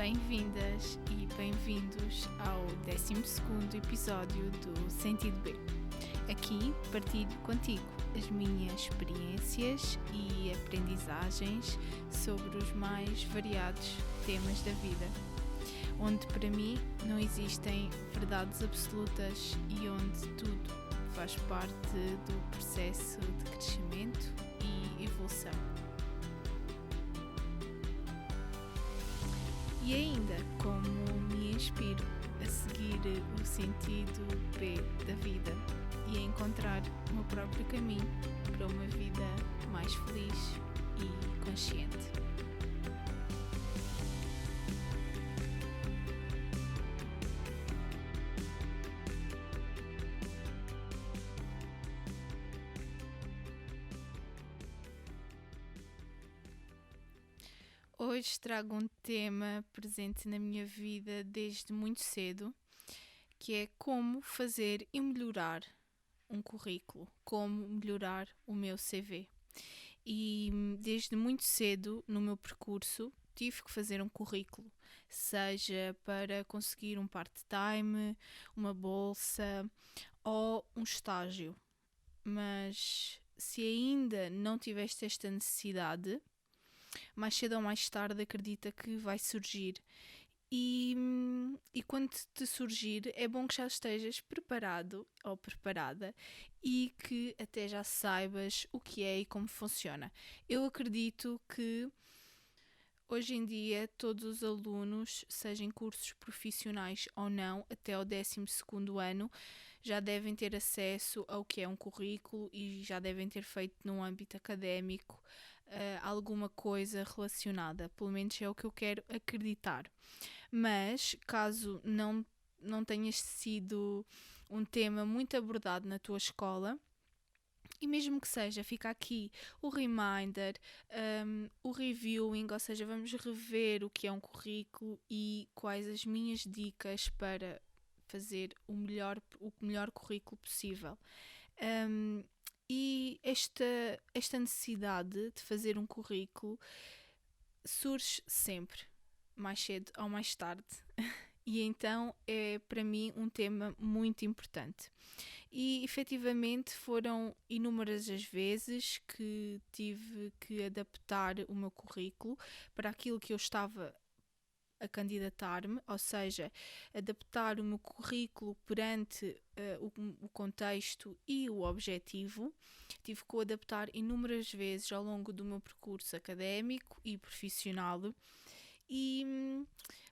Bem-vindas e bem-vindos ao 12º episódio do Sentido B. Aqui partilho contigo as minhas experiências e aprendizagens sobre os mais variados temas da vida, onde para mim não existem verdades absolutas e onde tudo faz parte do processo de crescimento e evolução. E ainda, como me inspiro a seguir o sentido B da vida e a encontrar o meu próprio caminho para uma vida mais feliz e consciente. Hoje trago um tema presente na minha vida desde muito cedo, que é como fazer e melhorar um currículo, como melhorar o meu CV. E desde muito cedo no meu percurso tive que fazer um currículo, seja para conseguir um part-time, uma bolsa ou um estágio. Mas se ainda não tiveste esta necessidade, mais cedo ou mais tarde acredita que vai surgir. E quando te surgir, é bom que já estejas preparado ou preparada e que até já saibas o que é e como funciona. Eu acredito que hoje em dia todos os alunos, seja em cursos profissionais ou não, até ao 12º ano, já devem ter acesso ao que é um currículo e já devem ter feito num âmbito académico alguma coisa relacionada. Pelo menos é o que eu quero acreditar. Mas, caso não tenha sido um tema muito abordado na tua escola, e mesmo que seja, fica aqui o reminder, o reviewing, ou seja, vamos rever o que é um currículo e quais as minhas dicas para fazer o melhor currículo possível. E esta necessidade de fazer um currículo surge sempre, mais cedo ou mais tarde. E então é para mim um tema muito importante. E efetivamente foram inúmeras as vezes que tive que adaptar o meu currículo para aquilo que eu estava a candidatar-me, ou seja, adaptar o meu currículo perante o contexto e o objetivo. Tive que o adaptar inúmeras vezes ao longo do meu percurso académico e profissional. E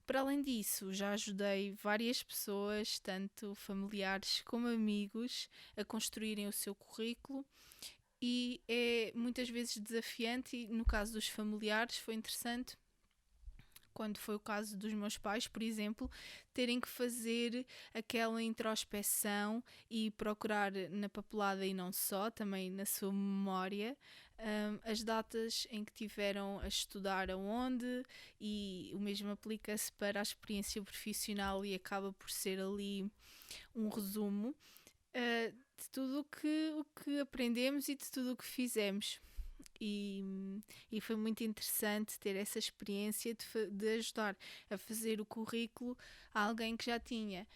para além disso, já ajudei várias pessoas, tanto familiares como amigos, a construírem o seu currículo. E é muitas vezes desafiante, e no caso dos familiares foi interessante, quando foi o caso dos meus pais, por exemplo, terem que fazer aquela introspeção e procurar na papelada e não só, também na sua memória, as datas em que tiveram a estudar aonde, e o mesmo aplica-se para a experiência profissional e acaba por ser ali um resumo de tudo o que aprendemos e de tudo o que fizemos. E foi muito interessante ter essa experiência de ajudar a fazer o currículo a alguém que já tinha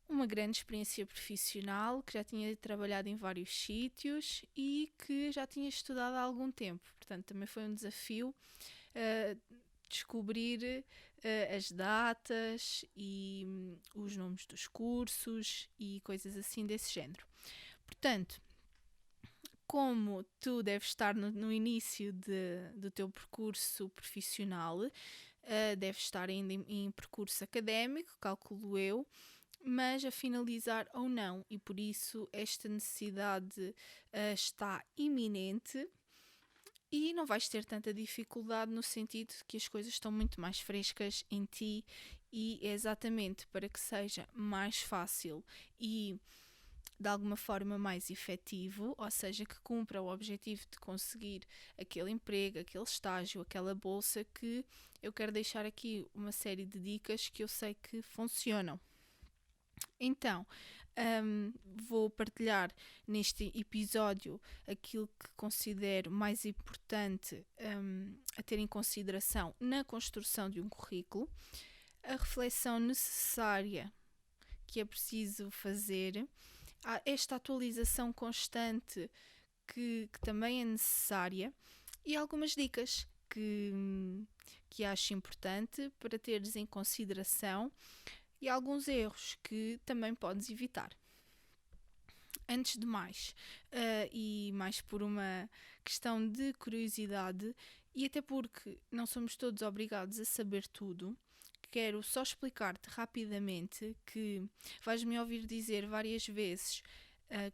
uma grande experiência profissional, que já tinha trabalhado em vários sítios e que já tinha estudado há algum tempo. Portanto, também foi um desafio descobrir as datas e os nomes dos cursos e coisas assim desse género. Portanto, como tu deves estar no início do teu percurso profissional, deves estar ainda em percurso académico, calculo eu, mas a finalizar ou não, e por isso esta necessidade está iminente e não vais ter tanta dificuldade no sentido de que as coisas estão muito mais frescas em ti e é exatamente para que seja mais fácil e de alguma forma mais efetivo, ou seja, que cumpra o objetivo de conseguir aquele emprego, aquele estágio, aquela bolsa, que eu quero deixar aqui uma série de dicas que eu sei que funcionam. Então, vou partilhar neste episódio aquilo que considero mais importante a ter em consideração na construção de um currículo. a reflexão necessária que é preciso fazer, esta atualização constante que também é necessária e algumas dicas que acho importante para teres em consideração e alguns erros que também podes evitar. Antes de mais, e mais por uma questão de curiosidade, e até porque não somos todos obrigados a saber tudo, quero só explicar-te rapidamente que vais-me ouvir dizer várias vezes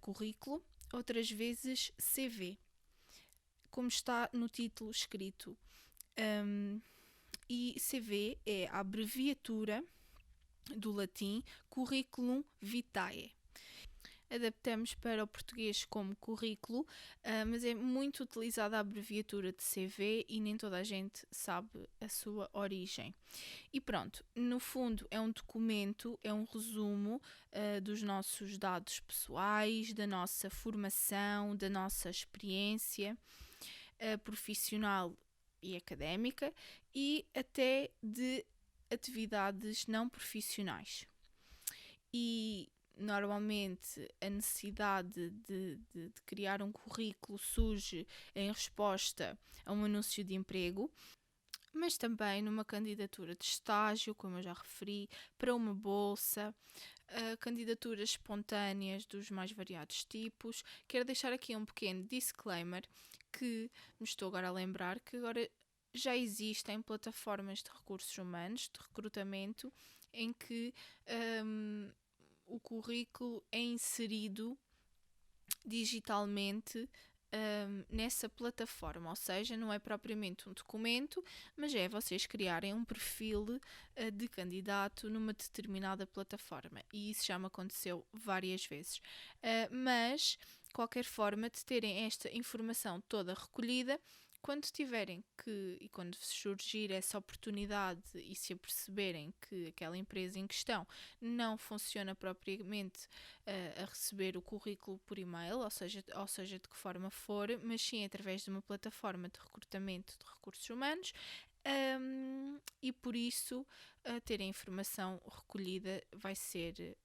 currículo, outras vezes CV, como está no título escrito. E CV é a abreviatura do latim Curriculum Vitae. Adaptamos para o português como currículo, mas é muito utilizada a abreviatura de CV e nem toda a gente sabe a sua origem. E pronto, no fundo é um documento, é um resumo dos nossos dados pessoais, da nossa formação, da nossa experiência profissional e académica e até de atividades não profissionais. E normalmente a necessidade de criar um currículo surge em resposta a um anúncio de emprego, mas também numa candidatura de estágio, como eu já referi, para uma bolsa, candidaturas espontâneas dos mais variados tipos. Quero deixar aqui um pequeno disclaimer que me estou agora a lembrar que agora já existem plataformas de recursos humanos, de recrutamento, em que o currículo é inserido digitalmente nessa plataforma, ou seja, não é propriamente um documento, mas é vocês criarem um perfil de candidato numa determinada plataforma, e isso já me aconteceu várias vezes. Mas, de qualquer forma, de terem esta informação toda recolhida, quando tiverem e quando surgir essa oportunidade e se aperceberem que aquela empresa em questão não funciona propriamente a receber o currículo por e-mail, ou seja, de que forma for, mas sim através de uma plataforma de recrutamento de recursos humanos, e por isso ter a informação recolhida vai ser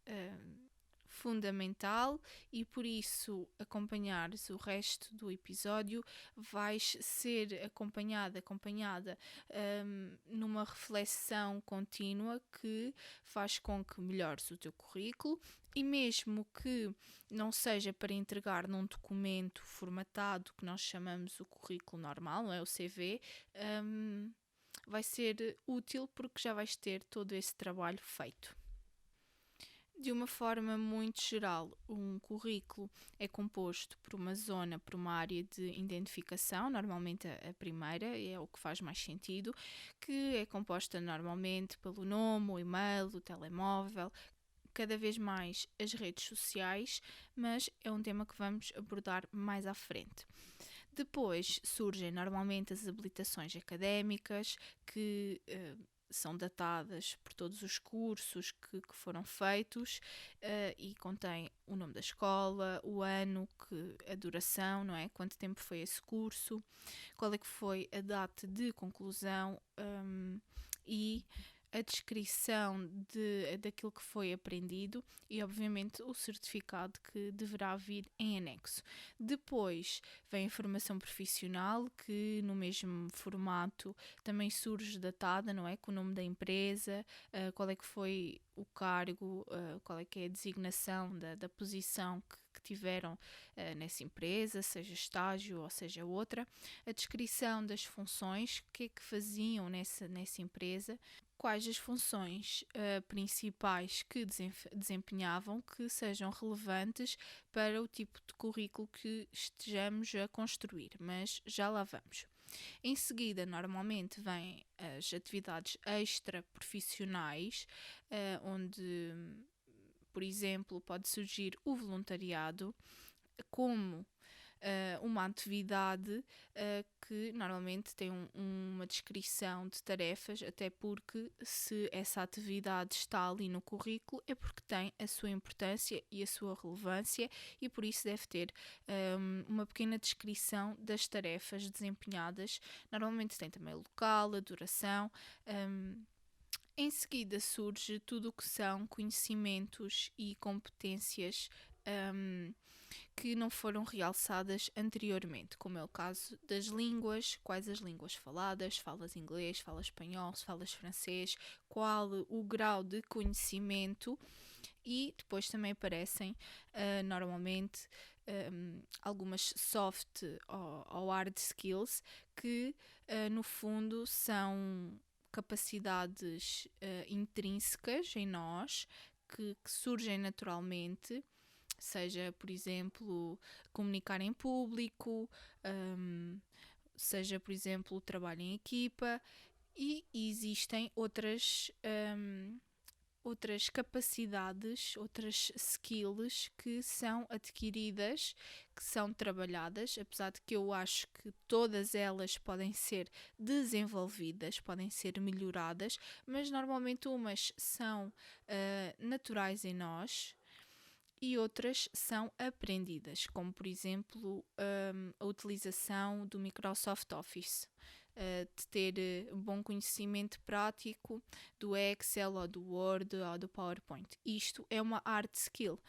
fundamental, e por isso acompanhares o resto do episódio, vais ser acompanhada numa reflexão contínua que faz com que melhores o teu currículo, e mesmo que não seja para entregar num documento formatado que nós chamamos o currículo normal, não é? O CV, vai ser útil porque já vais ter todo esse trabalho feito. De uma forma muito geral, um currículo é composto por uma zona, por uma área de identificação, normalmente a primeira, é o que faz mais sentido, que é composta normalmente pelo nome, o e-mail, o telemóvel, cada vez mais as redes sociais, mas é um tema que vamos abordar mais à frente. Depois surgem normalmente as habilitações académicas, que são datadas por todos os cursos que foram feitos, e contém o nome da escola, o ano, a duração, não é? Quanto tempo foi esse curso, qual é que foi a data de conclusão, e a descrição daquilo que foi aprendido e, obviamente, o certificado que deverá vir em anexo. Depois vem a formação profissional, que no mesmo formato também surge datada, não é? Com o nome da empresa, qual é que foi o cargo, qual é que é a designação da posição que tiveram nessa empresa, seja estágio ou seja outra, a descrição das funções, o que é que faziam nessa empresa, quais as funções principais que desempenhavam, que sejam relevantes para o tipo de currículo que estejamos a construir, mas já lá vamos. Em seguida, normalmente, vêm as atividades extra-profissionais, onde, por exemplo, pode surgir o voluntariado como uma atividade que normalmente tem uma descrição de tarefas, até porque se essa atividade está ali no currículo é porque tem a sua importância e a sua relevância, e por isso deve ter uma pequena descrição das tarefas desempenhadas. Normalmente tem também o local, a duração, Em seguida surge tudo o que são conhecimentos e competências que não foram realçadas anteriormente, como é o caso das línguas, quais as línguas faladas, falas inglês, falas espanhol, falas francês, qual o grau de conhecimento, e depois também aparecem normalmente algumas soft ou hard skills que no fundo são capacidades intrínsecas em nós que surgem naturalmente, seja, por exemplo, comunicar em público, seja, por exemplo, trabalho em equipa, e existem outras capacidades, outras skills que são adquiridas, que são trabalhadas, apesar de que eu acho que todas elas podem ser desenvolvidas, podem ser melhoradas, mas normalmente umas são naturais em nós e outras são aprendidas, como por exemplo a utilização do Microsoft Office, de ter bom conhecimento prático do Excel ou do Word ou do PowerPoint. Isto é uma hard skill,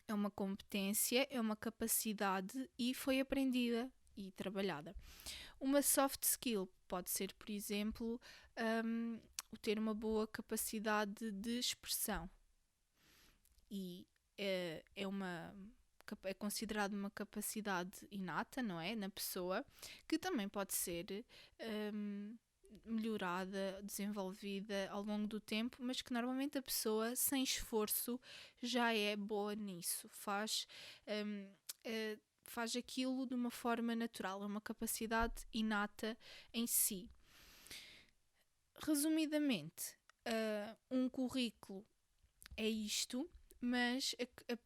é uma competência, é uma capacidade e foi aprendida e trabalhada. Uma soft skill pode ser, por exemplo, ter uma boa capacidade de expressão, e é considerado uma capacidade inata, não é? Na pessoa, que também pode ser melhorada, desenvolvida ao longo do tempo, mas que normalmente a pessoa, sem esforço, já é boa nisso. Faz aquilo de uma forma natural, é uma capacidade inata em si. Resumidamente, um currículo é isto, mas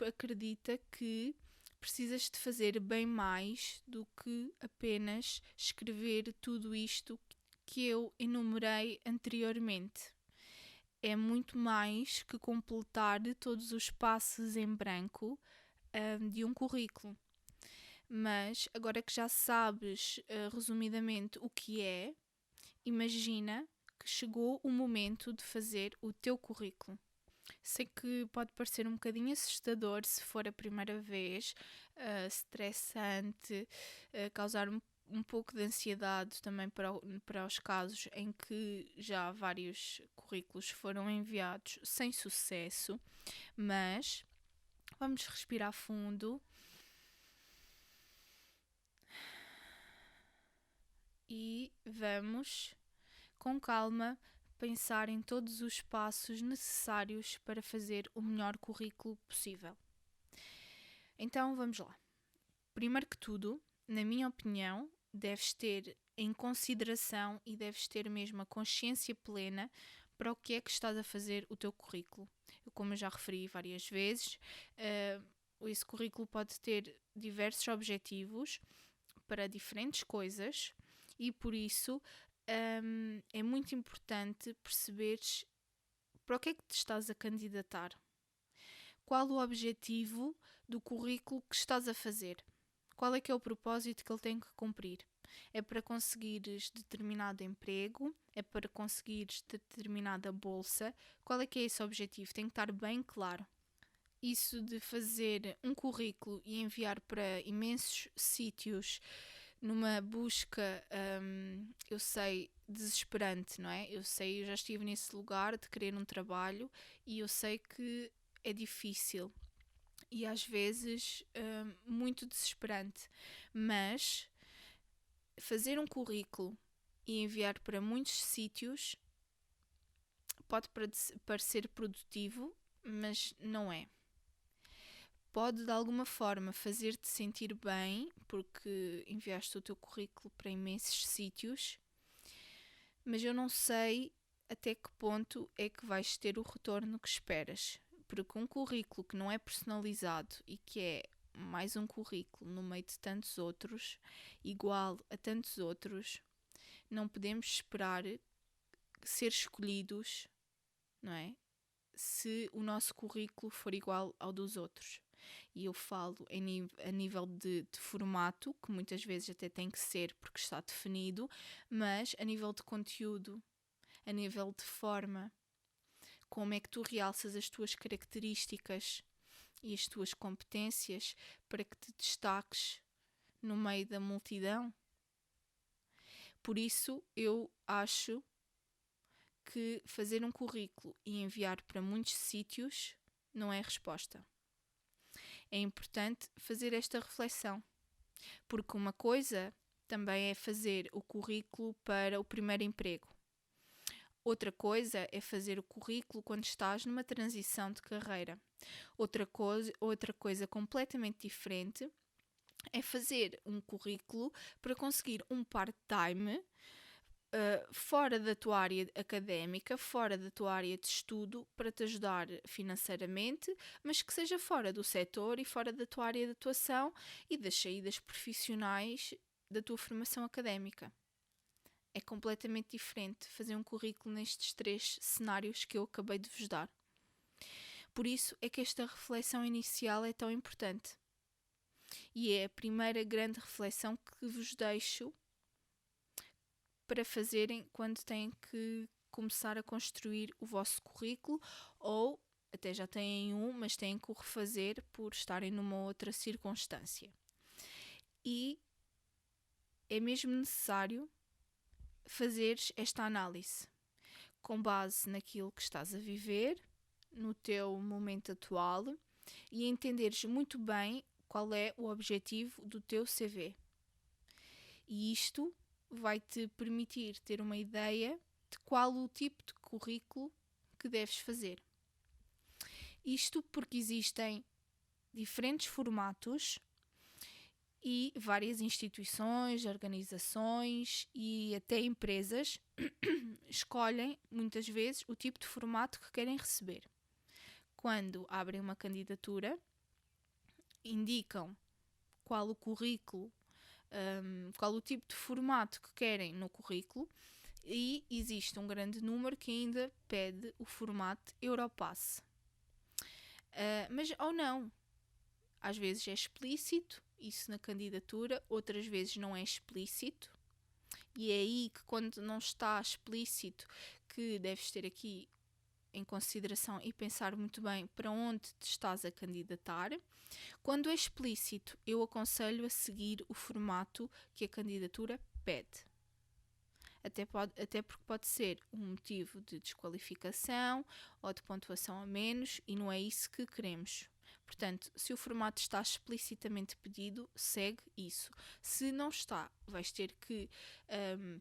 acredita que precisas de fazer bem mais do que apenas escrever tudo isto que eu enumerei anteriormente. É muito mais que completar todos os passos em branco de um currículo. Mas agora que já sabes resumidamente o que é, imagina que chegou o momento de fazer o teu currículo. Sei que pode parecer um bocadinho assustador se for a primeira vez, estressante, causar um pouco de ansiedade também para os casos em que já vários currículos foram enviados sem sucesso, mas vamos respirar fundo e vamos, com calma, pensar em todos os passos necessários para fazer o melhor currículo possível. Então vamos lá. Primeiro que tudo, na minha opinião, deves ter em consideração e deves ter mesmo a consciência plena para o que é que estás a fazer o teu currículo. Como eu já referi várias vezes, esse currículo pode ter diversos objetivos para diferentes coisas e por isso é muito importante perceberes para o que é que te estás a candidatar. Qual o objetivo do currículo que estás a fazer? Qual é que é o propósito que ele tem que cumprir? É para conseguires determinado emprego? É para conseguires determinada bolsa? Qual é que é esse objetivo? Tem que estar bem claro. Isso de fazer um currículo e enviar para imensos sítios numa busca, eu sei, desesperante, não é? Eu já estive nesse lugar de querer um trabalho e eu sei que é difícil e às vezes muito desesperante, mas fazer um currículo e enviar para muitos sítios pode parecer produtivo, mas não é. Pode de alguma forma fazer-te sentir bem porque enviaste o teu currículo para imensos sítios, mas eu não sei até que ponto é que vais ter o retorno que esperas, porque um currículo que não é personalizado e que é mais um currículo no meio de tantos outros, igual a tantos outros, não podemos esperar ser escolhidos, não é? Se o nosso currículo for igual ao dos outros. E eu falo a nível de formato, que muitas vezes até tem que ser porque está definido, mas a nível de conteúdo, a nível de forma, como é que tu realças as tuas características e as tuas competências para que te destaques no meio da multidão. Por isso, eu acho que fazer um currículo e enviar para muitos sítios não é a resposta. É importante fazer esta reflexão, porque uma coisa também é fazer o currículo para o primeiro emprego. Outra coisa é fazer o currículo quando estás numa transição de carreira. Outra coisa completamente diferente é fazer um currículo para conseguir um part-time fora da tua área académica, fora da tua área de estudo, para te ajudar financeiramente, mas que seja fora do setor e fora da tua área de atuação e das saídas profissionais da tua formação académica. É completamente diferente fazer um currículo nestes 3 cenários que eu acabei de vos dar. Por isso é que esta reflexão inicial é tão importante. E é a primeira grande reflexão que vos deixo para fazerem quando têm que começar a construir o vosso currículo, ou até já têm um, mas têm que o refazer por estarem numa outra circunstância. E é mesmo necessário fazeres esta análise com base naquilo que estás a viver, no teu momento atual, e entenderes muito bem qual é o objetivo do teu CV. E isto vai-te permitir ter uma ideia de qual o tipo de currículo que deves fazer. Isto porque existem diferentes formatos e várias instituições, organizações e até empresas escolhem muitas vezes o tipo de formato que querem receber. Quando abrem uma candidatura, indicam qual o currículo, qual o tipo de formato que querem no currículo, e existe um grande número que ainda pede o formato Europass. Mas ou não, às vezes é explícito isso na candidatura, outras vezes não é explícito, e é aí que, quando não está explícito, que deves ter aqui em consideração e pensar muito bem para onde te estás a candidatar. Quando é explícito, eu aconselho a seguir o formato que a candidatura pede. Até porque pode ser um motivo de desqualificação ou de pontuação a menos, e não é isso que queremos. Portanto, se o formato está explicitamente pedido, segue isso. Se não está, vais ter que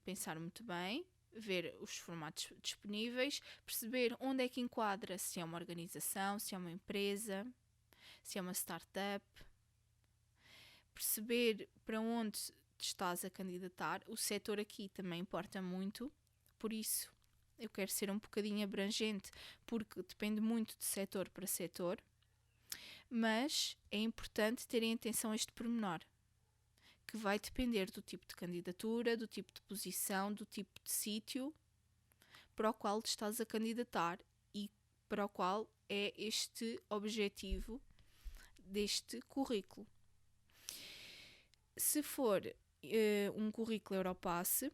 pensar muito bem, ver os formatos disponíveis, perceber onde é que enquadra, se é uma organização, se é uma empresa, se é uma startup, perceber para onde te estás a candidatar. O setor aqui também importa muito, por isso eu quero ser um bocadinho abrangente, porque depende muito de setor para setor, mas é importante terem atenção a este pormenor, que vai depender do tipo de candidatura, do tipo de posição, do tipo de sítio para o qual te estás a candidatar e para o qual é este objetivo deste currículo. Se for um currículo Europass,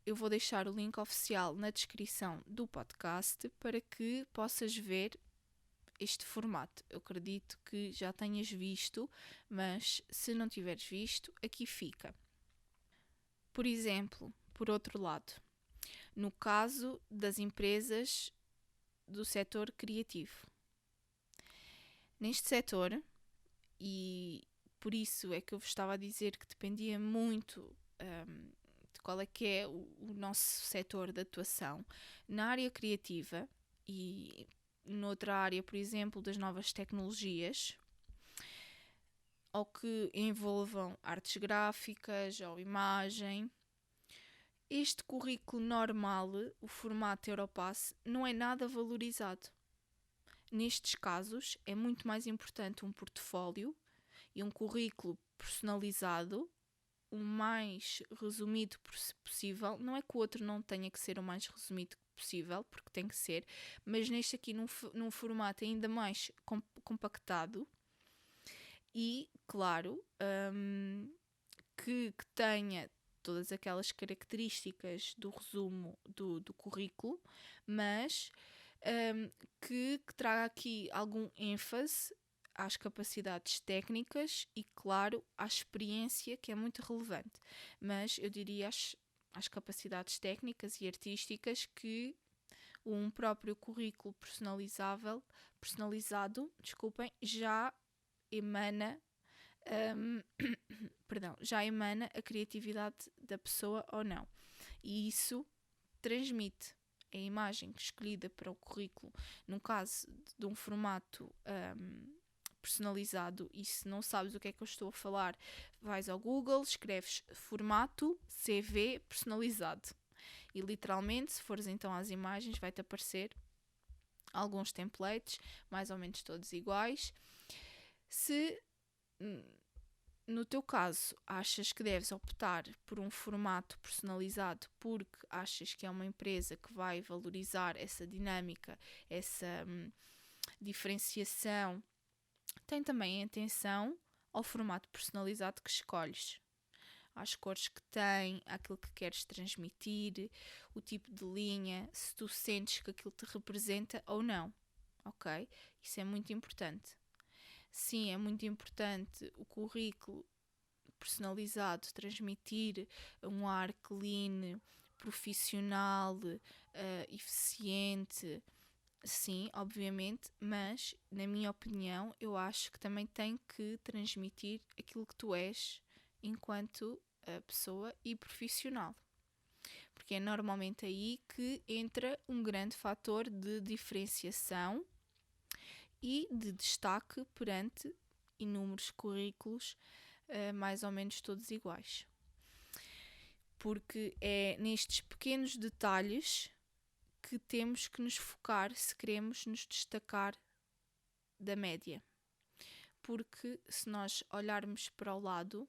eu vou deixar o link oficial na descrição do podcast para que possas ver este formato. Eu acredito que já tenhas visto, mas se não tiveres visto, aqui fica. Por exemplo, por outro lado, no caso das empresas do setor criativo. Neste setor, e por isso é que eu vos estava a dizer que dependia muito de qual é que é o nosso setor de atuação, na área criativa e noutra área, por exemplo, das novas tecnologias, ou que envolvam artes gráficas ou imagem, este currículo normal, o formato Europass, não é nada valorizado. Nestes casos, é muito mais importante um portfólio e um currículo personalizado, o mais resumido possível. Não é que o outro não tenha que ser o mais resumido possível, porque tem que ser, mas neste aqui num formato ainda mais compactado e, claro, que tenha todas aquelas características do resumo do currículo, mas que traga aqui algum ênfase às capacidades técnicas e, claro, à experiência, que é muito relevante. Mas eu diria às capacidades técnicas e artísticas que um próprio currículo personalizado, já emana, já emana a criatividade da pessoa ou não. E isso transmite a imagem escolhida para o currículo, no caso de um formato personalizado. E se não sabes o que é que eu estou a falar, vais ao Google, escreves formato CV personalizado e literalmente, se fores então às imagens, vai-te aparecer alguns templates, mais ou menos todos iguais. Se no teu caso achas que deves optar por um formato personalizado porque achas que é uma empresa que vai valorizar essa dinâmica, essa diferenciação, tem também atenção ao formato personalizado que escolhes, às cores que tem, àquilo que queres transmitir, o tipo de linha, se tu sentes que aquilo te representa ou não, ok? Isso é muito importante. Sim, é muito importante o currículo personalizado transmitir um ar clean, profissional, eficiente. Sim, obviamente, mas na minha opinião eu acho que também tem que transmitir aquilo que tu és enquanto pessoa e profissional, porque é normalmente aí que entra um grande fator de diferenciação e de destaque perante inúmeros currículos mais ou menos todos iguais, porque é nestes pequenos detalhes que temos que nos focar se queremos nos destacar da média. Porque se nós olharmos para o lado,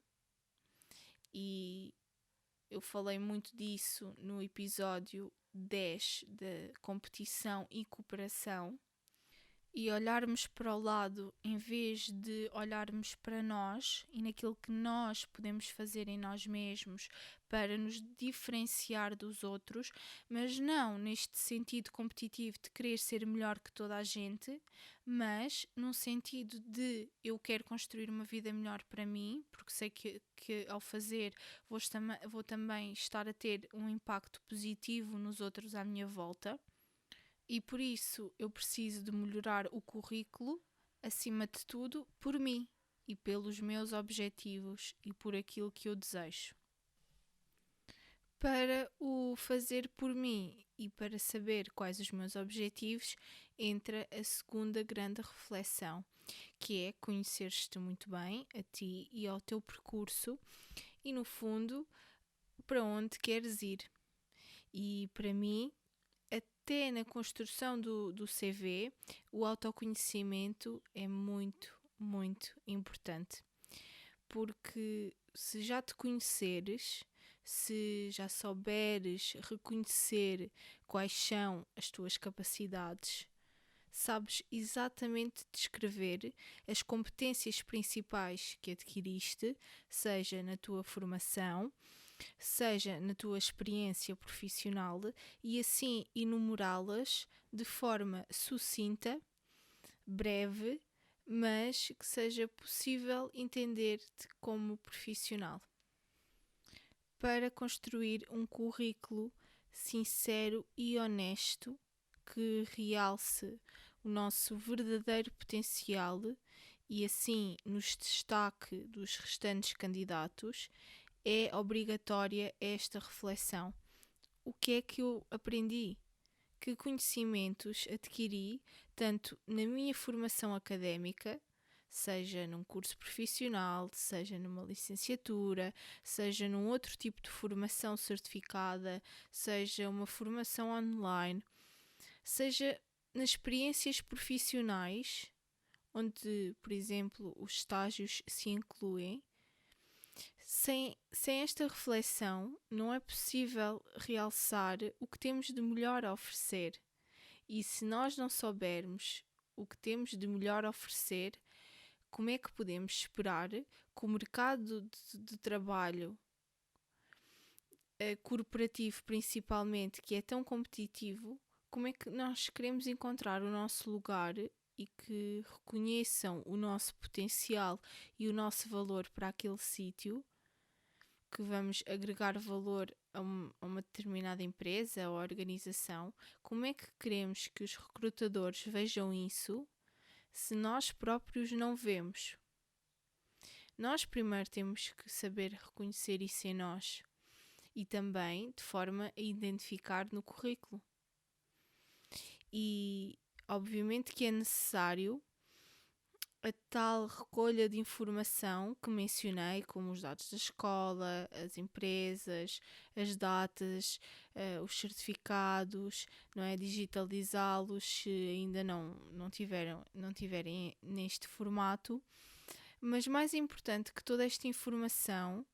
e eu falei muito disso no episódio 10 da competição e cooperação, e olharmos para o lado em vez de olharmos para nós e naquilo que nós podemos fazer em nós mesmos para nos diferenciar dos outros, mas não neste sentido competitivo de querer ser melhor que toda a gente, mas num sentido de eu quero construir uma vida melhor para mim, porque sei que ao fazer vou também estar a ter um impacto positivo nos outros à minha volta. E por isso eu preciso de melhorar o currículo, acima de tudo, por mim e pelos meus objetivos e por aquilo que eu desejo. Para o fazer por mim e para saber quais os meus objetivos, entra a segunda grande reflexão, que é conhecer-te muito bem, a ti e ao teu percurso e, no fundo, para onde queres ir. E para mim, até na construção do CV, o autoconhecimento é muito, muito importante. Porque se já te conheceres, se já souberes reconhecer quais são as tuas capacidades, sabes exatamente descrever as competências principais que adquiriste, seja na tua formação, seja na tua experiência profissional, e assim enumerá-las de forma sucinta, breve, mas que seja possível entender-te como profissional. Para construir um currículo sincero e honesto que realce o nosso verdadeiro potencial e assim nos destaque dos restantes candidatos, é obrigatória esta reflexão. O que é que eu aprendi? Que conhecimentos adquiri tanto na minha formação académica, seja num curso profissional, seja numa licenciatura, seja num outro tipo de formação certificada, seja uma formação online, seja nas experiências profissionais, onde, por exemplo, os estágios se incluem. Sem esta reflexão, não é possível realçar o que temos de melhor a oferecer. E se nós não soubermos o que temos de melhor a oferecer, como é que podemos esperar que o mercado de trabalho corporativo principalmente, que é tão competitivo, como é que nós queremos encontrar o nosso lugar e que reconheçam o nosso potencial e o nosso valor para aquele sítio, que vamos agregar valor a uma determinada empresa ou organização? Como é que queremos que os recrutadores vejam isso se nós próprios não vemos? Nós primeiro temos que saber reconhecer isso em nós e também de forma a identificar no currículo. E obviamente que é necessário a tal recolha de informação que mencionei, como os dados da escola, as empresas, as datas, os certificados, não é? Digitalizá-los se ainda não tiverem neste formato. Mas mais importante que toda esta informação,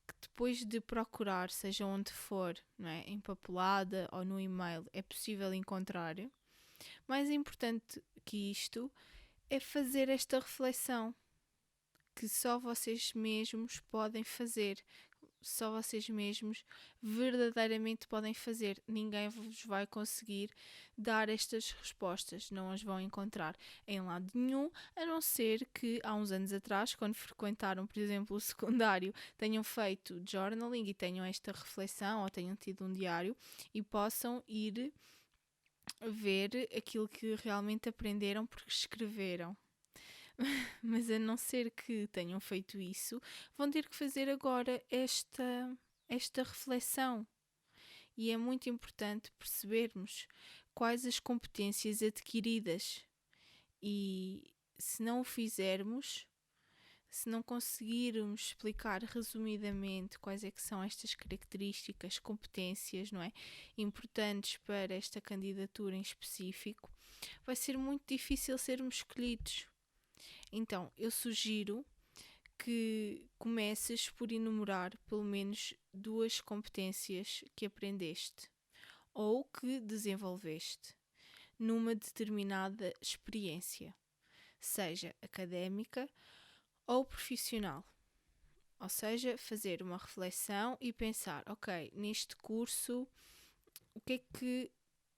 que depois de procurar, seja onde for, não é? Empapelada ou no e-mail, é possível encontrar. Mais importante que isto é fazer esta reflexão que só vocês mesmos podem fazer, só vocês mesmos verdadeiramente podem fazer. Ninguém vos vai conseguir dar estas respostas, não as vão encontrar em lado nenhum, a não ser que há uns anos atrás, quando frequentaram, por exemplo, o secundário, tenham feito journaling e tenham esta reflexão ou tenham tido um diário e possam ir ver aquilo que realmente aprenderam porque escreveram. Mas a não ser que tenham feito isso, vão ter que fazer agora esta reflexão. E é muito importante percebermos quais as competências adquiridas. E se não o fizermos, se não conseguirmos explicar resumidamente quais é que são estas características, competências, não é? Importantes para esta candidatura em específico, vai ser muito difícil sermos escolhidos. Então, eu sugiro que comeces por enumerar pelo menos 2 competências que aprendeste ou que desenvolveste numa determinada experiência, seja académica ou profissional. Ou seja, fazer uma reflexão e pensar, ok, neste curso, o que é que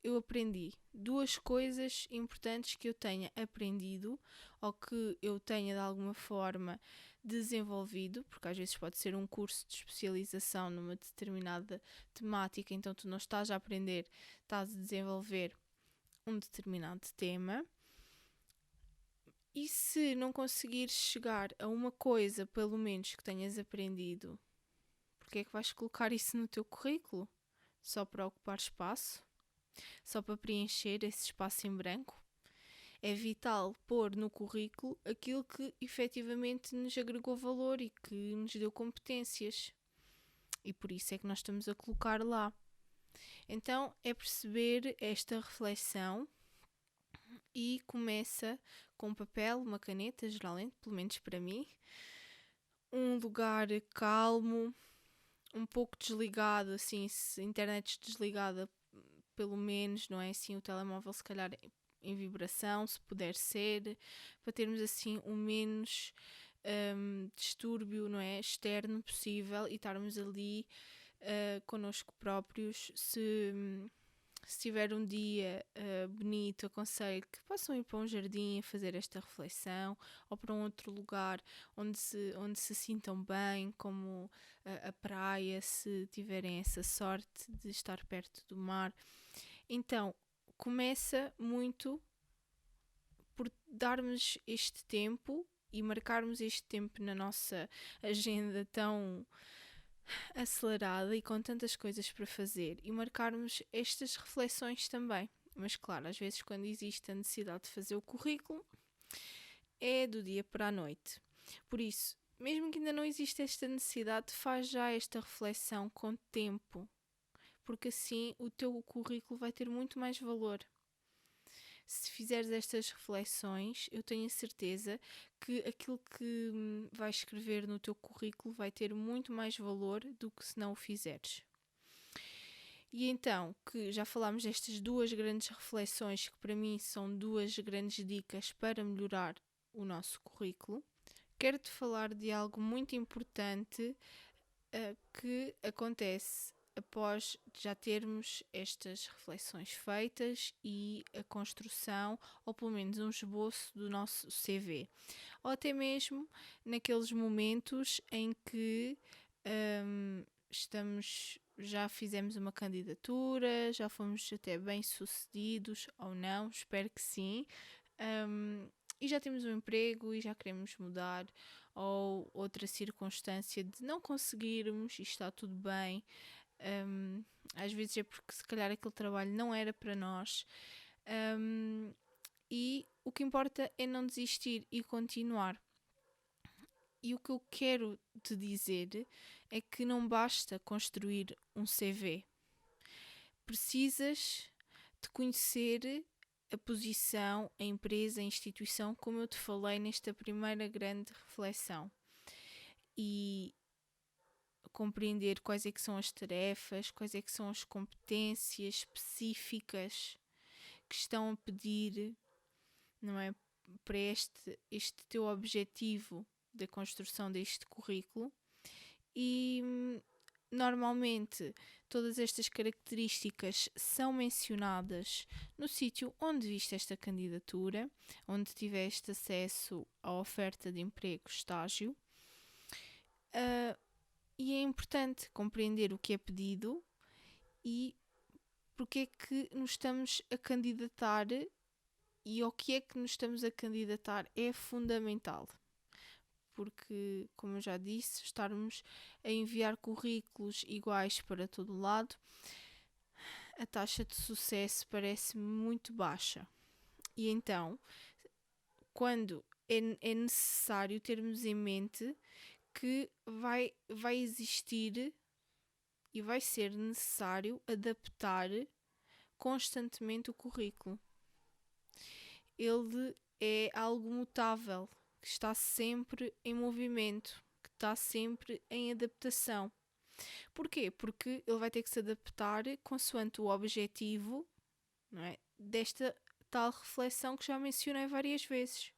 eu aprendi? 2 coisas importantes que eu tenha aprendido ou que eu tenha de alguma forma desenvolvido, porque às vezes pode ser um curso de especialização numa determinada temática, então tu não estás a aprender, estás a desenvolver um determinado tema. E se não conseguires chegar a uma coisa, pelo menos, que tenhas aprendido, porque é que vais colocar isso no teu currículo? Só para ocupar espaço? Só para preencher esse espaço em branco? É vital pôr no currículo aquilo que efetivamente nos agregou valor e que nos deu competências. E por isso é que nós estamos a colocar lá. Então é perceber esta reflexão e começa com um papel, uma caneta, geralmente, pelo menos para mim, um lugar calmo, um pouco desligado, assim, se a internet desligada, pelo menos, não é assim, o telemóvel se calhar em vibração, se puder ser, para termos assim o menos distúrbio, não é, externo possível e estarmos ali connosco próprios. Se tiver um dia bonito, aconselho que possam ir para um jardim a fazer esta reflexão ou para um outro lugar onde se sintam bem, como a praia, se tiverem essa sorte de estar perto do mar. Então, começa muito por darmos este tempo e marcarmos este tempo na nossa agenda tão acelerada e com tantas coisas para fazer e marcarmos estas reflexões também. Mas claro, às vezes quando existe a necessidade de fazer o currículo, é do dia para a noite. Por isso, mesmo que ainda não exista esta necessidade, faz já esta reflexão com tempo, porque assim o teu currículo vai ter muito mais valor. Se fizeres estas reflexões, eu tenho a certeza que aquilo que vais escrever no teu currículo vai ter muito mais valor do que se não o fizeres. E então, que já falámos destas 2 grandes reflexões, que para mim são 2 grandes dicas para melhorar o nosso currículo, quero-te falar de algo muito importante que acontece após já termos estas reflexões feitas e a construção, ou pelo menos um esboço do nosso CV. Ou até mesmo naqueles momentos em que já fizemos uma candidatura, já fomos até bem sucedidos ou não, espero que sim, e já temos um emprego e já queremos mudar, ou outra circunstância de não conseguirmos e está tudo bem. Às vezes é porque se calhar aquele trabalho não era para nós, e o que importa é não desistir e continuar. E o que eu quero te dizer é que não basta construir um CV. Precisas de conhecer a posição, a empresa, a instituição, como eu te falei nesta primeira grande reflexão. E compreender quais é que são as tarefas, quais é que são as competências específicas que estão a pedir, não é, para este teu objetivo da construção deste currículo. E normalmente todas estas características são mencionadas no sítio onde viste esta candidatura, onde tiveste acesso à oferta de emprego, estágio. E é importante compreender o que é pedido e porque é que nos estamos a candidatar, e ao que é que nos estamos a candidatar é fundamental. Porque, como eu já disse, estarmos a enviar currículos iguais para todo lado, a taxa de sucesso parece muito baixa. E então, quando é necessário termos em mente que vai existir e vai ser necessário adaptar constantemente o currículo. Ele é algo mutável, que está sempre em movimento, que está sempre em adaptação. Porquê? Porque ele vai ter que se adaptar consoante o objetivo, não é, desta tal reflexão que já mencionei várias vezes.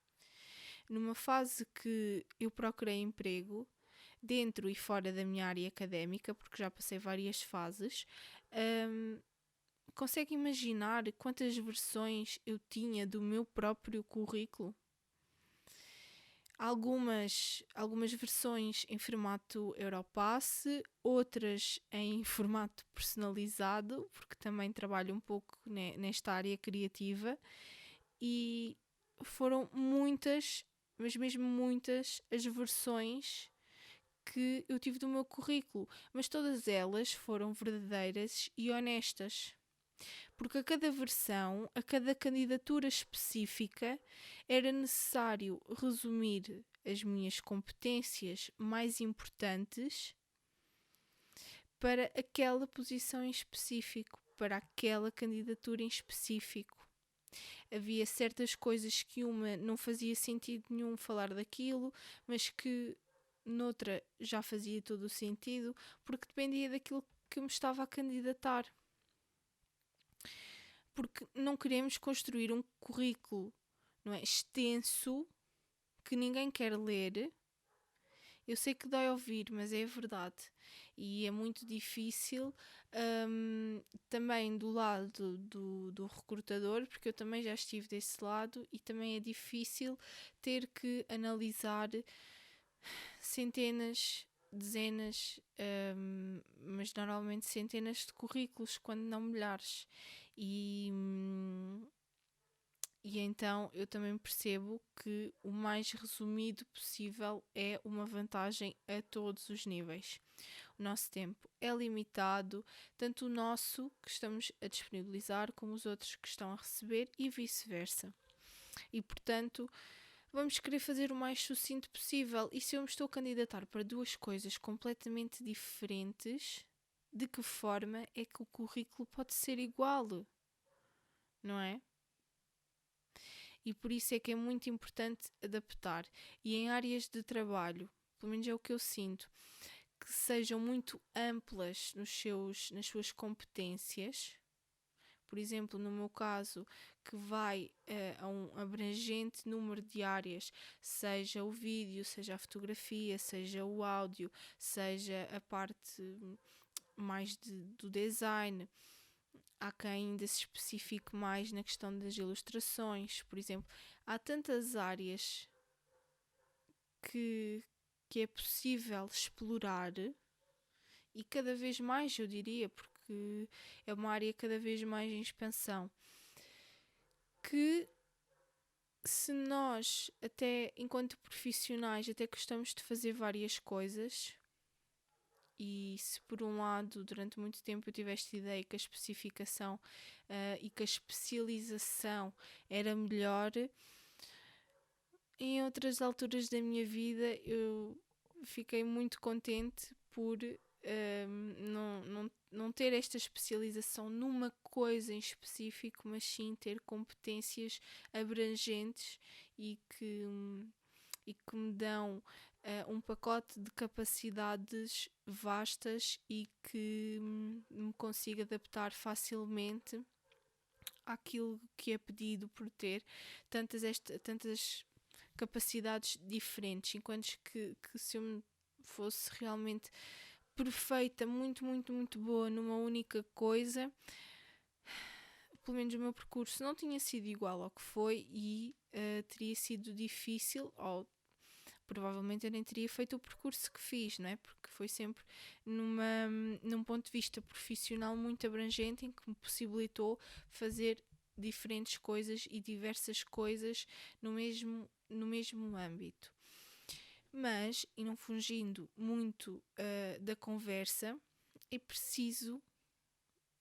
Numa fase que eu procurei emprego, dentro e fora da minha área académica, porque já passei várias fases, consegue imaginar quantas versões eu tinha do meu próprio currículo? Algumas versões em formato Europass, outras em formato personalizado, porque também trabalho um pouco nesta área criativa, e foram muitas, mas mesmo muitas, as versões que eu tive do meu currículo, mas todas elas foram verdadeiras e honestas. Porque a cada versão, a cada candidatura específica, era necessário resumir as minhas competências mais importantes para aquela posição em específico, para aquela candidatura em específico. Havia certas coisas que uma não fazia sentido nenhum falar daquilo, mas que noutra já fazia todo o sentido, porque dependia daquilo que eu me estava a candidatar. Porque não queremos construir um currículo, não é, extenso, que ninguém quer ler. Eu sei que dói ouvir, mas é verdade. E é muito difícil também do lado do recrutador, porque eu também já estive desse lado, e também é difícil ter que analisar centenas, dezenas, mas normalmente centenas de currículos, quando não milhares. E então eu também percebo que o mais resumido possível é uma vantagem a todos os níveis. O nosso tempo é limitado, tanto o nosso que estamos a disponibilizar como os outros que estão a receber, e vice-versa. E portanto, vamos querer fazer o mais sucinto possível. E se eu me estou a candidatar para duas coisas completamente diferentes, de que forma é que o currículo pode ser igual? Não é? E por isso é que é muito importante adaptar. E em áreas de trabalho, pelo menos é o que eu sinto, que sejam muito amplas nas suas competências. Por exemplo, no meu caso, que vai a um abrangente número de áreas, seja o vídeo, seja a fotografia, seja o áudio, seja a parte mais do design, há quem ainda se especifique mais na questão das ilustrações, por exemplo. Há tantas áreas que é possível explorar e cada vez mais, eu diria, porque é uma área cada vez mais em expansão, que se nós, até enquanto profissionais, até gostamos de fazer várias coisas, e se por um lado durante muito tempo eu tive esta ideia que a especificação e que a especialização era melhor, em outras alturas da minha vida eu fiquei muito contente por não ter esta especialização numa coisa em específico, mas sim ter competências abrangentes e que me dão um pacote de capacidades vastas e que me consigo adaptar facilmente àquilo que é pedido por ter tantas capacidades diferentes, enquanto que se eu fosse realmente perfeita, muito, muito, muito boa numa única coisa, pelo menos o meu percurso não tinha sido igual ao que foi e teria sido difícil, ou provavelmente eu nem teria feito o percurso que fiz, não é? Porque foi sempre num ponto de vista profissional muito abrangente, em que me possibilitou fazer diferentes coisas e diversas coisas no mesmo âmbito. Mas, e não fugindo muito da conversa, é preciso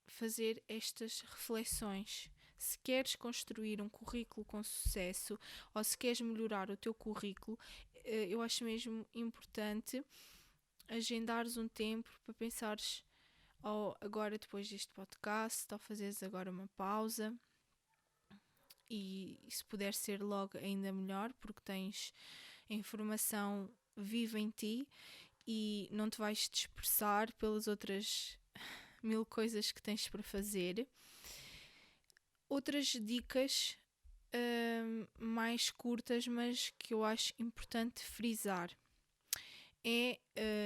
fazer estas reflexões. Se queres construir um currículo com sucesso ou se queres melhorar o teu currículo, eu acho mesmo importante agendares um tempo para pensares, ou agora depois deste podcast, ou fazeres agora uma pausa, e se puder ser logo ainda melhor, porque tens a informação viva em ti e não te vais dispersar pelas outras 1000 coisas que tens para fazer. Outras dicas mais curtas, mas que eu acho importante frisar. É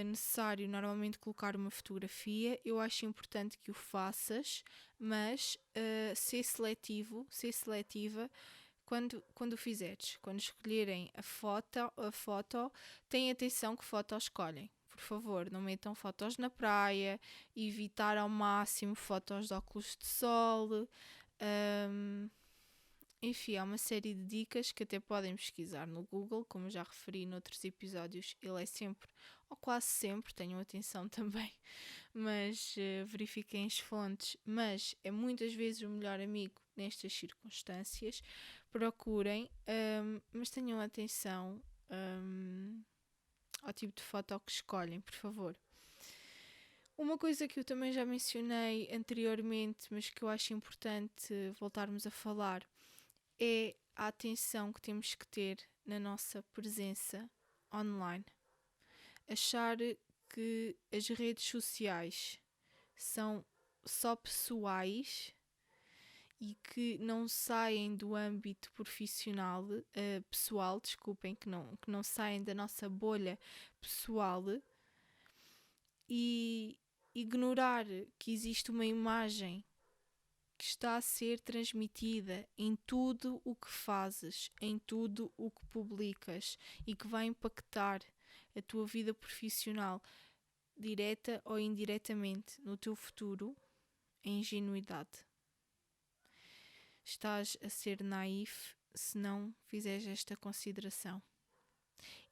necessário normalmente colocar uma fotografia. Eu acho importante que o faças, mas ser seletiva quando o fizeres. Quando escolherem a foto, tenham atenção que foto escolhem. Por favor, não metam fotos na praia, evitar ao máximo fotos de óculos de sol. Enfim, há uma série de dicas que até podem pesquisar no Google, como já referi noutros episódios, ele é sempre, ou quase sempre, tenham atenção também, mas verifiquem as fontes, mas é muitas vezes o melhor amigo nestas circunstâncias. Procurem, mas tenham atenção ao tipo de foto que escolhem, por favor. Uma coisa que eu também já mencionei anteriormente, mas que eu acho importante voltarmos a falar, é a atenção que temos que ter na nossa presença online. Achar que as redes sociais são só pessoais e que não saem do âmbito profissional, pessoal, desculpem, que não saem da nossa bolha pessoal, e ignorar que existe uma imagem que está a ser transmitida em tudo o que fazes, em tudo o que publicas e que vai impactar a tua vida profissional, direta ou indiretamente, no teu futuro, é ingenuidade. Estás a ser naif se não fizeres esta consideração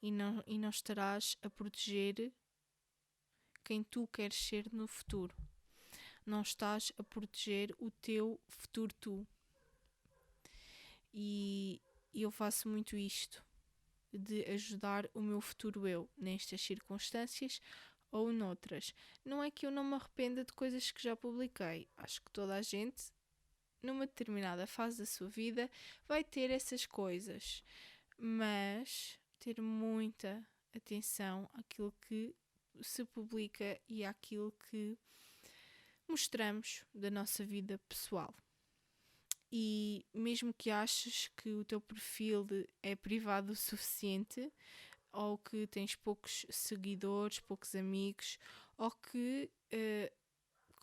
e não estarás a proteger quem tu queres ser no futuro. Não estás a proteger o teu futuro tu. E eu faço muito isto, de ajudar o meu futuro eu, nestas circunstâncias ou noutras. Não é que eu não me arrependa de coisas que já publiquei. Acho que toda a gente, numa determinada fase da sua vida, vai ter essas coisas. Mas ter muita atenção àquilo que se publica e àquilo que mostramos da nossa vida pessoal. E mesmo que aches que o teu perfil é privado o suficiente, ou que tens poucos seguidores, poucos amigos, ou que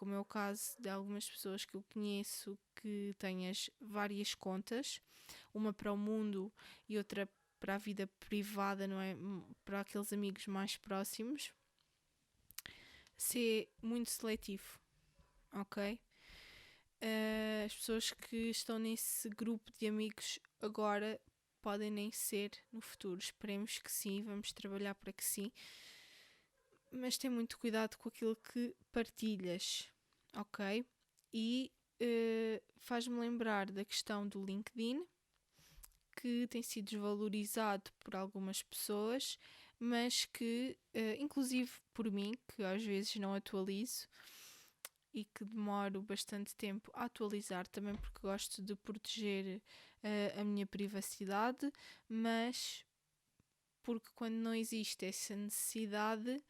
como é o caso de algumas pessoas que eu conheço, que tenhas várias contas, uma para o mundo e outra para a vida privada, não é? Para aqueles amigos mais próximos. Ser muito seletivo, ok? As pessoas que estão nesse grupo de amigos agora podem nem ser no futuro. Esperemos que sim, vamos trabalhar para que sim. Mas tem muito cuidado com aquilo que partilhas, ok? E faz-me lembrar da questão do LinkedIn, que tem sido desvalorizado por algumas pessoas, mas que, inclusive por mim, que às vezes não atualizo e que demoro bastante tempo a atualizar, também porque gosto de proteger a minha privacidade, mas porque quando não existe essa necessidade,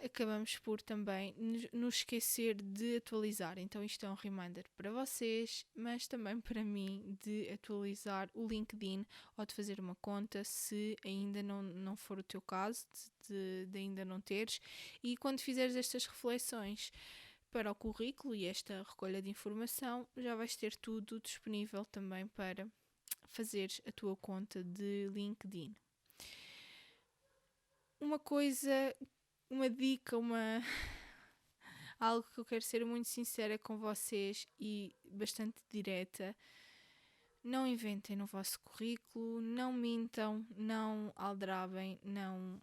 acabamos por também nos esquecer de atualizar. Então isto é um reminder para vocês, mas também para mim, de atualizar o LinkedIn ou de fazer uma conta, se ainda não for o teu caso, de ainda não teres. E quando fizeres estas reflexões para o currículo e esta recolha de informação, já vais ter tudo disponível também para fazeres a tua conta de LinkedIn. Uma coisa, uma dica, algo que eu quero ser muito sincera com vocês e bastante direta: não inventem no vosso currículo, não mintam, não aldrabem, não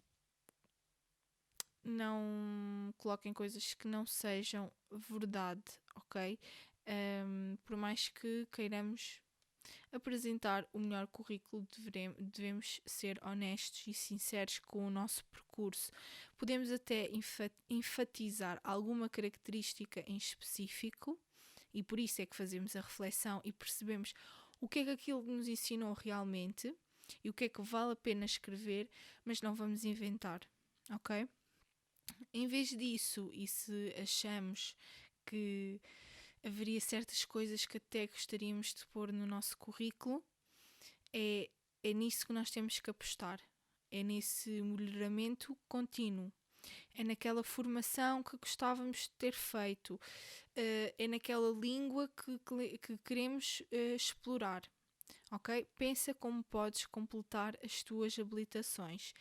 coloquem coisas que não sejam verdade, ok? Por mais que queiramos apresentar o melhor currículo, devemos ser honestos e sinceros com o nosso percurso. Podemos até enfatizar alguma característica em específico, e por isso é que fazemos a reflexão e percebemos o que é que aquilo nos ensinou realmente e o que é que vale a pena escrever, mas não vamos inventar, ok? Em vez disso, e se achamos que haveria certas coisas que até gostaríamos de pôr no nosso currículo, é nisso que nós temos que apostar. É nesse melhoramento contínuo. É naquela formação que gostávamos de ter feito. É naquela língua que queremos explorar. Ok? Pensa como podes completar as tuas habilitações.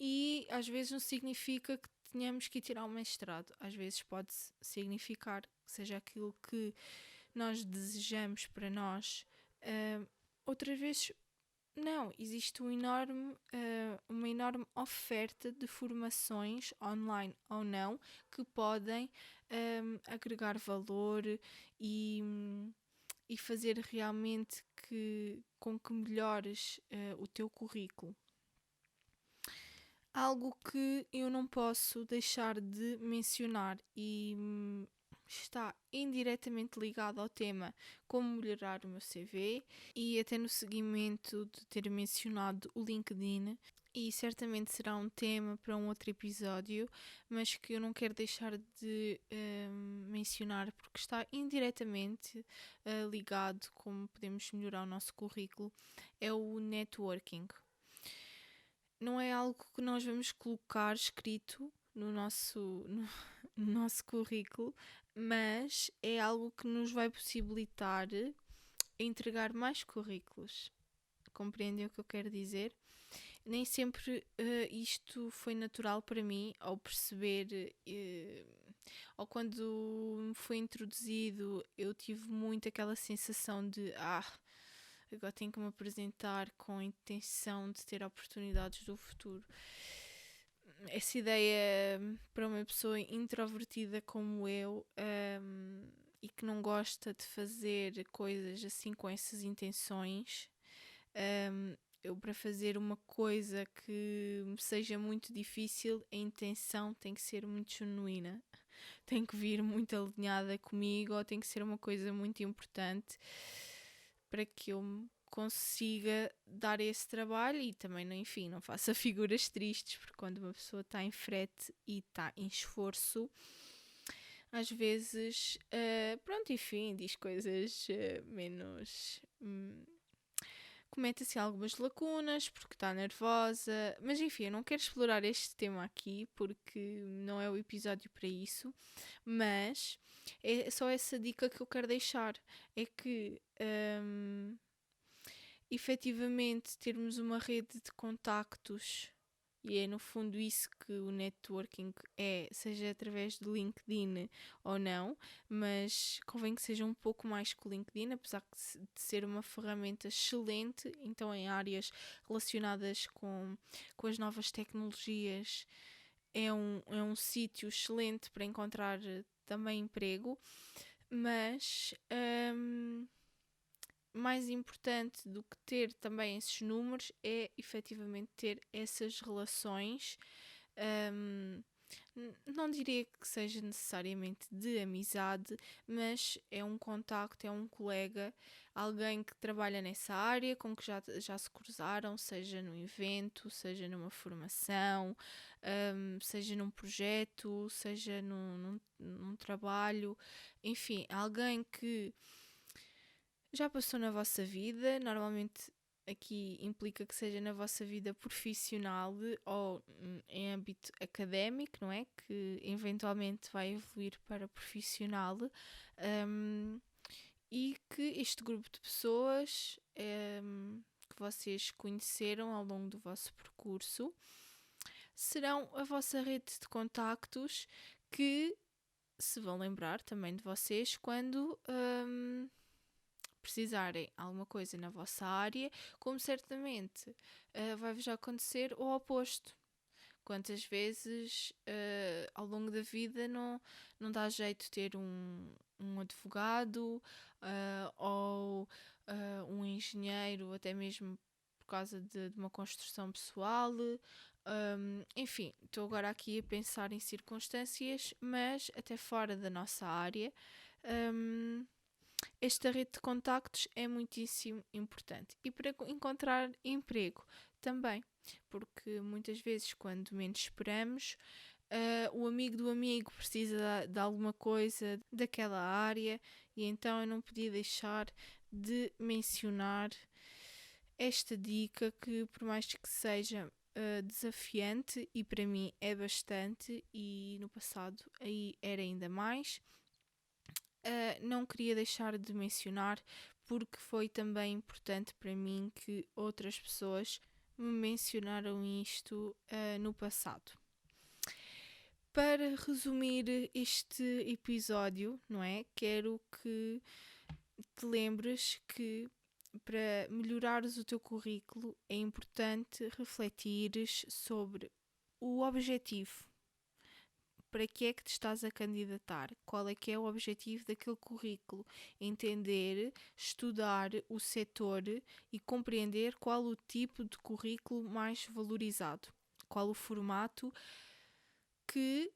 E às vezes não significa que tenhamos que ir tirar um mestrado. Às vezes pode significar que seja aquilo que nós desejamos para nós. Outras vezes não, existe uma enorme oferta de formações, online ou não, que podem agregar valor e fazer realmente com que melhores o teu currículo. Algo que eu não posso deixar de mencionar e está indiretamente ligado ao tema como melhorar o meu CV, e até no seguimento de ter mencionado o LinkedIn, e certamente será um tema para um outro episódio, mas que eu não quero deixar de mencionar porque está indiretamente ligado como podemos melhorar o nosso currículo, é o networking. Não é algo que nós vamos colocar escrito no nosso currículo, mas é algo que nos vai possibilitar entregar mais currículos. Compreendem o que eu quero dizer? Nem sempre isto foi natural para mim, ao perceber, ou quando me foi introduzido, eu tive muito aquela sensação de agora tenho que me apresentar com a intenção de ter oportunidades do futuro. Essa ideia, para uma pessoa introvertida como eu, e que não gosta de fazer coisas assim com essas intenções, eu, para fazer uma coisa que me seja muito difícil, a intenção tem que ser muito genuína, tem que vir muito alinhada comigo, ou tem que ser uma coisa muito importante para que eu consiga dar esse trabalho e também, enfim, não faça figuras tristes, porque quando uma pessoa está em frete e está em esforço, às vezes, pronto, enfim, diz coisas menos comete assim algumas lacunas porque está nervosa, mas enfim, eu não quero explorar este tema aqui porque não é o episódio para isso, mas é só essa dica que eu quero deixar, é que efetivamente termos uma rede de contactos, e é no fundo isso que o networking é, seja através do LinkedIn ou não, mas convém que seja um pouco mais que o LinkedIn, apesar de ser uma ferramenta excelente, então em áreas relacionadas com as novas tecnologias é um sítio excelente para encontrar também emprego, mas mais importante do que ter também esses números é efetivamente ter essas relações. Não diria que seja necessariamente de amizade, mas é um contacto, é um colega, alguém que trabalha nessa área, com que já se cruzaram, seja num evento, seja numa formação, seja num projeto, seja num trabalho, enfim, alguém que já passou na vossa vida. Normalmente aqui implica que seja na vossa vida profissional ou em âmbito académico, não é? Que eventualmente vai evoluir para profissional, e que este grupo de pessoas que vocês conheceram ao longo do vosso percurso serão a vossa rede de contactos que se vão lembrar também de vocês quando precisarem alguma coisa na vossa área, como certamente vai-vos acontecer o oposto. Quantas vezes ao longo da vida não dá jeito ter um advogado ou um engenheiro, até mesmo por causa de uma construção pessoal. Enfim, estou agora aqui a pensar em circunstâncias, mas até fora da nossa área. Esta rede de contactos é muitíssimo importante. E para encontrar emprego também, porque muitas vezes, quando menos esperamos, o amigo do amigo precisa de alguma coisa daquela área, e então eu não podia deixar de mencionar esta dica que, por mais que seja desafiante, e para mim é bastante, e no passado aí era ainda mais, não queria deixar de mencionar, porque foi também importante para mim que outras pessoas me mencionaram isto no passado. Para resumir este episódio, não é? Quero que te lembres que para melhorares o teu currículo é importante refletires sobre o objetivo. Para que é que te estás a candidatar? Qual é que é o objetivo daquele currículo? Entender, estudar o setor e compreender qual o tipo de currículo mais valorizado. Qual o formato que,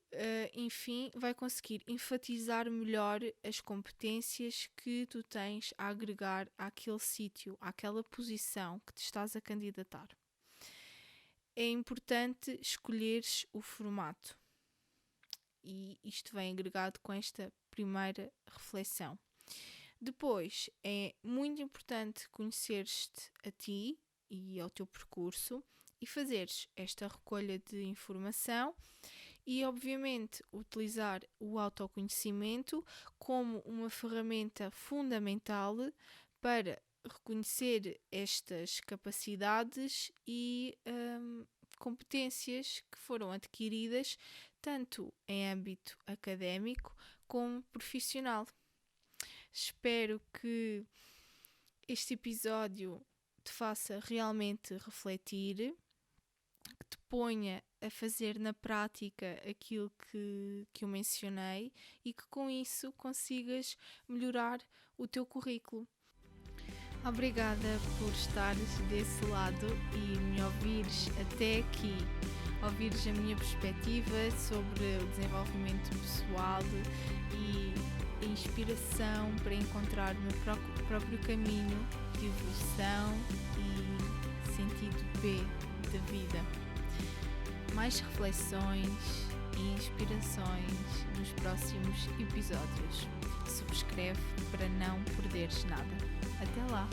enfim, vai conseguir enfatizar melhor as competências que tu tens a agregar àquele sítio, àquela posição que te estás a candidatar. É importante escolheres o formato. E isto vem agregado com esta primeira reflexão. Depois, é muito importante conheceres-te a ti e ao teu percurso e fazeres esta recolha de informação e, obviamente, utilizar o autoconhecimento como uma ferramenta fundamental para reconhecer estas capacidades e competências que foram adquiridas tanto em âmbito académico como profissional. Espero que este episódio te faça realmente refletir, que te ponha a fazer na prática aquilo que eu mencionei e que com isso consigas melhorar o teu currículo. Obrigada por estares desse lado e me ouvires até aqui, ouvires a minha perspectiva sobre o desenvolvimento pessoal e a inspiração para encontrar o meu próprio caminho de evolução e sentido B da vida. Mais reflexões e inspirações nos próximos episódios. Subscreve para não perderes nada. Até lá!